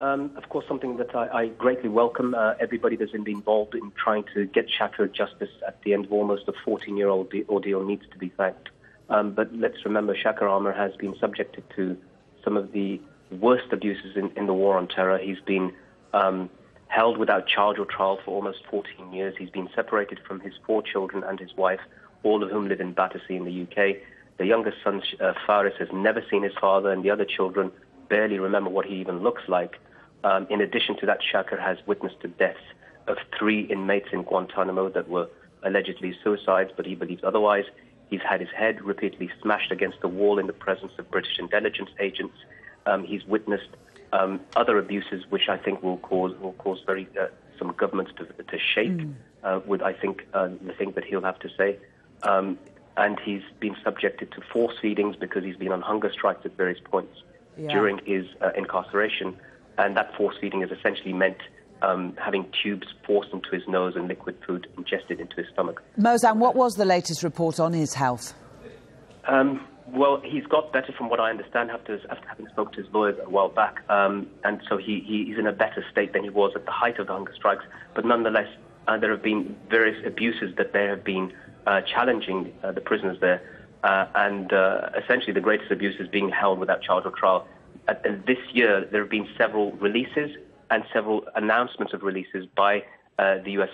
Of course, something that I greatly welcome. Everybody that's been involved in trying to get Shaker justice at the end of almost a 14-year-old ordeal needs to be thanked. But let's remember, Shaker Aamer has been subjected to some of the worst abuses in the war on terror. He's been held without charge or trial for almost 14 years. He's been separated from his 4 children and his wife, all of whom live in Battersea in the UK. The youngest son, Faris, has never seen his father, and the other children barely remember what he even looks like. In addition to that, Shaker has witnessed the deaths of 3 inmates in Guantanamo that were allegedly suicides, but he believes otherwise. He's had his head repeatedly smashed against the wall in the presence of British intelligence agents. He's witnessed other abuses, which I think will cause some governments to shake with, I think, the thing that he'll have to say. And he's been subjected to force feedings because he's been on hunger strikes at various points during his incarceration. And that force feeding has essentially meant having tubes forced into his nose and liquid food ingested into his stomach. Moazzam, what was the latest report on his health? Well, he's got better from what I understand after having spoken to his lawyers a while back. And so he's in a better state than he was at the height of the hunger strikes. But nonetheless, there have been various abuses that they have been challenging the prisoners there. And essentially the greatest abuse is being held without charge or trial. This year, there have been several releases and several announcements of releases by the U.S.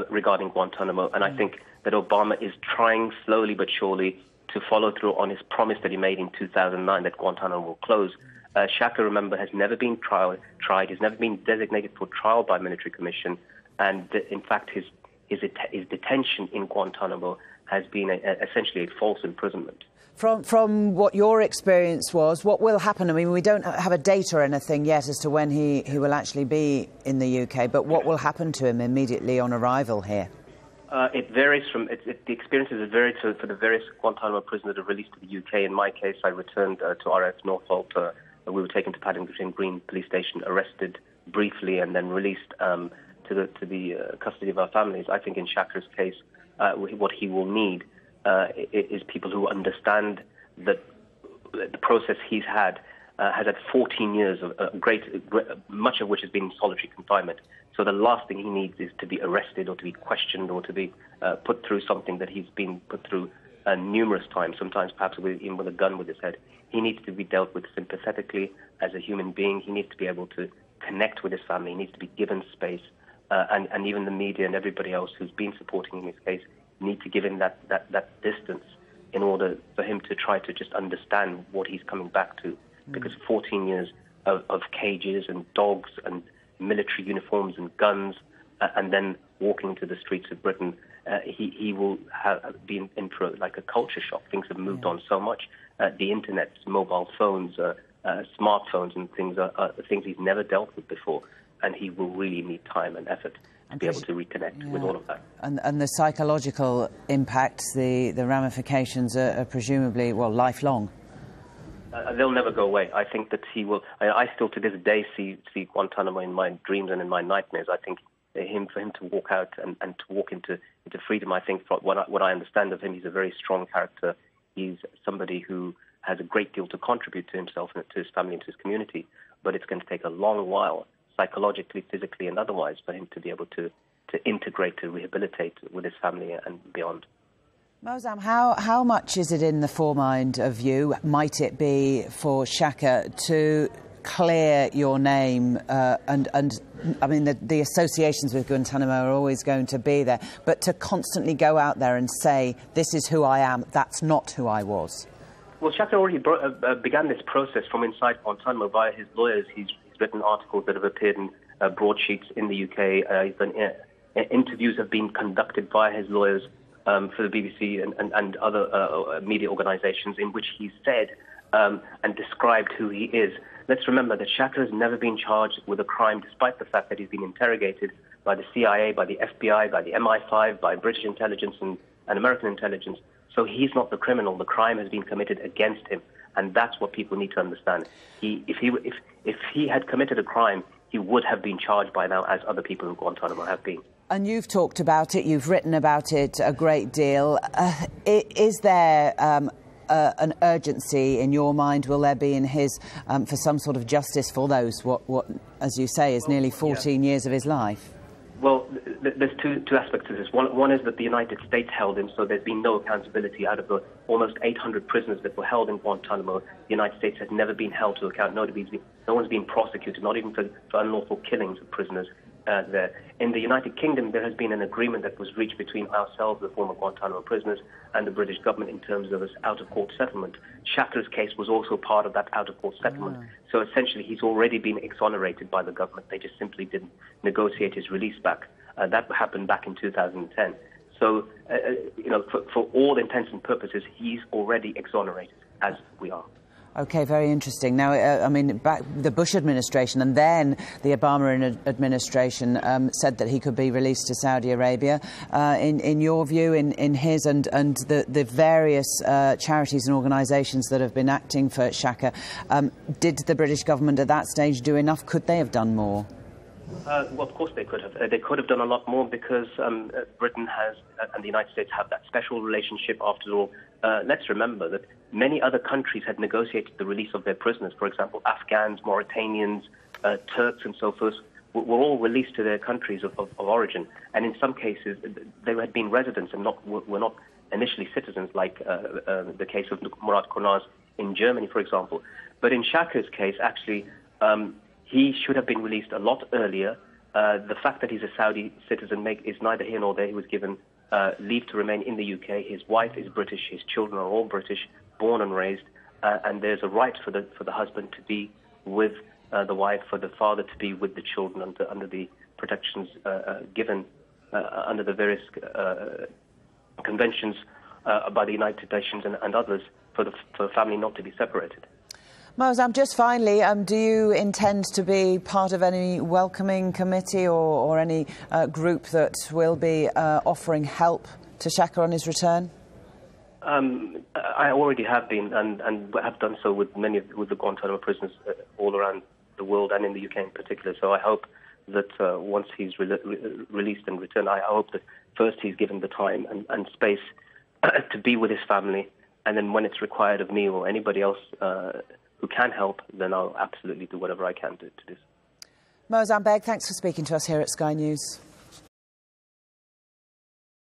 Regarding Guantanamo. And I think that Obama is trying slowly but surely to follow through on his promise that he made in 2009 that Guantanamo will close. Shaker, remember, has never been tried. He's never been designated for trial by military commission. And in fact, his detention in Guantanamo has been essentially a false imprisonment. From what your experience was, what will happen? I mean, we don't have a date or anything yet as to when he will actually be in the UK, but what will happen to him immediately on arrival here? It varies from... the experiences have varied for the various Guantanamo prisoners that are released to the UK. In my case, I returned to RAF Norfolk. We were taken to Paddington Green Police Station, arrested briefly, and then released to the custody of our families. I think in Shaker's case, what he will need is people who understand that the process he's had has had 14 years of much of which has been in solitary confinement. So the last thing he needs is to be arrested or to be questioned or to be put through something that he's been put through numerous times, sometimes perhaps even with a gun with his head. He needs to be dealt with sympathetically as a human being. He needs to be able to connect with his family. He needs to be given space. And even the media and everybody else who's been supporting him in his case need to give him that distance in order for him to try to just understand what he's coming back to. Because 14 years of cages and dogs and military uniforms and guns and then walking into the streets of Britain, he will have been in for like a culture shock. Things have moved on so much. The internet, mobile phones, smartphones and things are things he's never dealt with before. And he will really need time and effort to be able to reconnect with all of that. And the psychological impacts, the ramifications are presumably, well, lifelong. They'll never go away. I think that he will... I still to this day see Guantanamo in my dreams and in my nightmares. I think for him to walk out and to walk into freedom, I think from what I understand of him, he's a very strong character. He's somebody who has a great deal to contribute to himself and to his family and to his community. But it's going to take a long while, psychologically, physically and otherwise, for him to be able to integrate, to rehabilitate with his family and beyond. Moazzam, how much is it in the foremind of you, might it be, for Shaker to clear your name and I mean, the associations with Guantanamo are always going to be there, but to constantly go out there and say, this is who I am, that's not who I was? Well, Shaker already began this process from inside Guantanamo via his lawyers. He's written articles that have appeared in broadsheets in the UK. He's done interviews have been conducted by his lawyers for the BBC and other media organisations in which he said and described who he is. Let's remember that Shaker has never been charged with a crime, despite the fact that he's been interrogated by the CIA, by the FBI, by the MI5, by British intelligence and American intelligence. So he's not the criminal. The crime has been committed against him, and that's what people need to understand. If he had committed a crime, he would have been charged by now, as other people in Guantanamo have been. And you've talked about it, you've written about it a great deal. Is there an urgency in your mind will there be in his for some sort of justice for those, what as you say, is nearly 14 years of his life? Well, there's two aspects to this. One is that the United States held him, so there's been no accountability. Out of the almost 800 prisoners that were held in Guantanamo, the United States has never been held to account. No one's been prosecuted, not even for unlawful killings of prisoners there. In the United Kingdom, there has been an agreement that was reached between ourselves, the former Guantanamo prisoners, and the British government in terms of an out-of-court settlement. Shaker's case was also part of that out-of-court settlement. So essentially, he's already been exonerated by the government. They just simply didn't negotiate his release back. That happened back in 2010. So, for all intents and purposes, he's already exonerated, as we are. OK, very interesting. Now, back the Bush administration and then the Obama administration said that he could be released to Saudi Arabia. In your view, in his and the various charities and organisations that have been acting for Shaker, did the British government at that stage do enough? Could they have done more? Well, of course they could have. They could have done a lot more because Britain has and the United States have that special relationship. After all, let's remember that many other countries had negotiated the release of their prisoners. For example, Afghans, Mauritanians, Turks and so forth were all released to their countries of origin. And in some cases, they had been residents and were not initially citizens, like the case of Murat Kurnaz in Germany, for example. But in Shaker's case, actually, he should have been released a lot earlier. The fact that he's a Saudi citizen is neither here nor there. He was given leave to remain in the UK. His wife is British. His children are all British, born and raised. And there's a right for the husband to be with the wife, for the father to be with the children under the protections given under the various conventions by the United Nations and others for the family not to be separated. Moazzam, just finally, do you intend to be part of any welcoming committee or any group that will be offering help to Shaker on his return? I already have been and have done so with with the Guantanamo prisoners all around the world and in the UK in particular. So I hope that once he's released and returned, I hope that first he's given the time and space to be with his family, and then when it's required of me or anybody else who can help, then I'll absolutely do whatever I can to do so. Moazzam Begg, thanks for speaking to us here at Sky News.